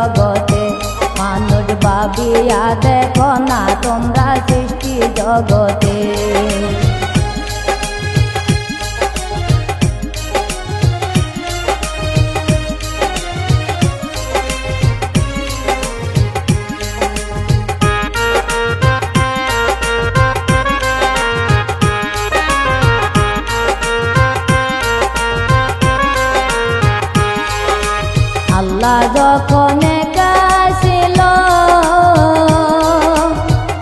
জগতে। মানুষ ভাবিয়া দেখো না তোমরা সৃষ্টি জগতে। আল্লাহ যখন একা ছিল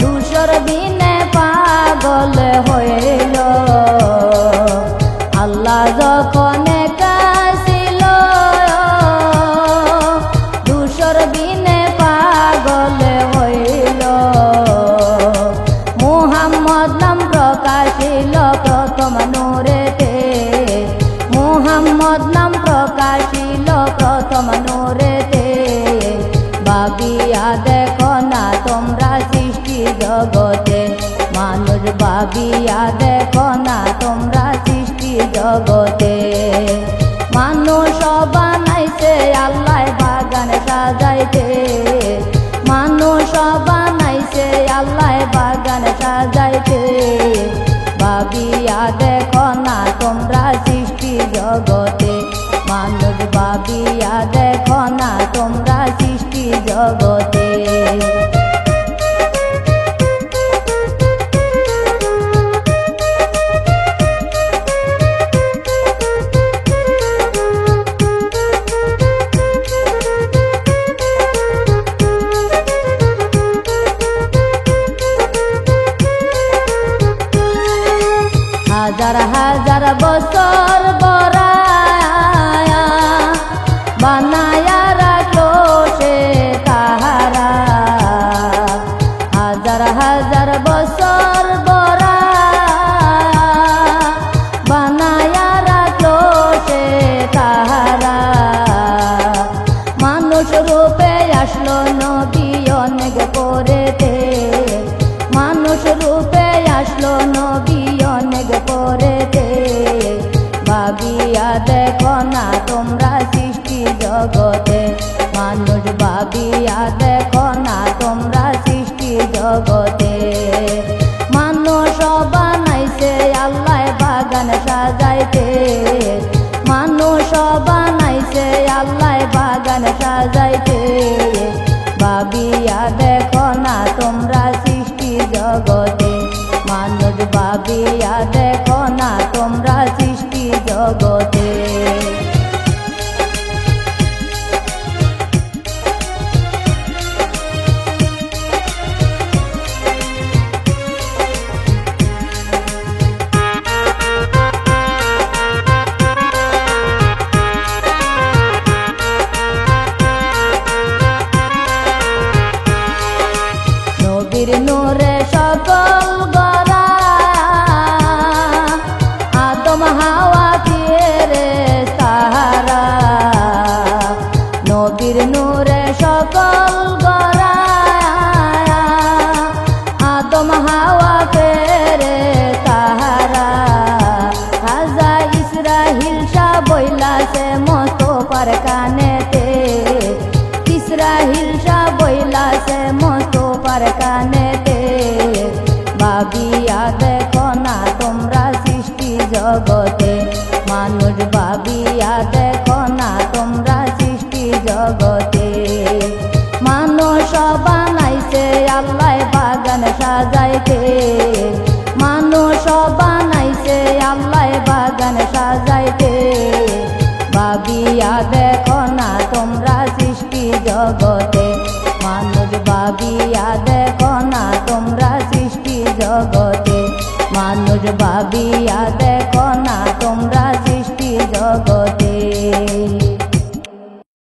ধূসর বিনে পাগল হইল। আল্লাহ যখন একা ছিল ধূসর বিনে পাগল হইল। মুহাম্মদ নাম প্রকাশিল প্রথম নূরেতে। মুহাম্মদ নাম প্রকাশিল প্রথম নূরেতে। ভাবিয়া দেখো না তোমরা সৃষ্টি জগতে। মানুষ ভাবিয়া দেখো না তোমরা সৃষ্টি জগতে। মানুষ বানাইছে আল্লাহ বাগান সাজাইতে। মানুষ বানাইছে আল্লাহ বাগান সাজাইতে। ভাবিয়া দেখো না তোমরা সৃষ্টি জগতে। মানুষ ভাবিয়া দেখো না তোমরা সৃষ্টি জগতে। হাজার হাজার বছর বরায়া বানায়া রাখলো সে তাহারা। হাজার হাজার বছর বরায়া বানায়া রাখলো সে তাহারা। মানুষ রূপে আসলো নবী অনেক পরেতে। মানুষ রূপে আসলো নবী অনেক পরেতে। ভাবিয়া দেখো না তোমরা সৃষ্টি জগতে। মানুষ ভাবিয়া দেখো না তোমরা সৃষ্টি জগতে। মানুষ বানাইছে আল্লাহ বাগান সাজাইতে। মানুষ বানাইছে আল্লাহ বাগান সাজাইতে। ভাবিয়া দেখো না তোমরা সৃষ্টি জগতে। মানুষ ভাবিয়া দেখো না তোমরা সৃষ্টি জগতে। নবীর নূরে সকল গড়া আদম হাওয়া রে সাহারা। নবীর নূরে সকল গড়া আদম হাওয়া রে সাহারা। হাজা ইসরাহিল শাহ বইলাছে মোস্তফার কানেতে। ইসরাহিল শাহ বইলাছে মোস্তফার কানেতে। ভাবিয়া দেখো না তোমরা সৃষ্টি জগতে। মানুষ ভাবিয়া দেখো না তোমরা সৃষ্টি জগতে। মানুষ বানাইছে আল্লাহ বাগান সাজাইতে। মানুষ বানাইছে আল্লাহ বাগান সাজাইতে। ভাবিয়া দেখো না তোমরা সৃষ্টি জগতে। মানুষ ভাবিয়া দেখো না তোমরা সৃষ্টি জগতে। মানুষ ভাবিয়া দেখো না তোমরা সৃষ্টি জগতে।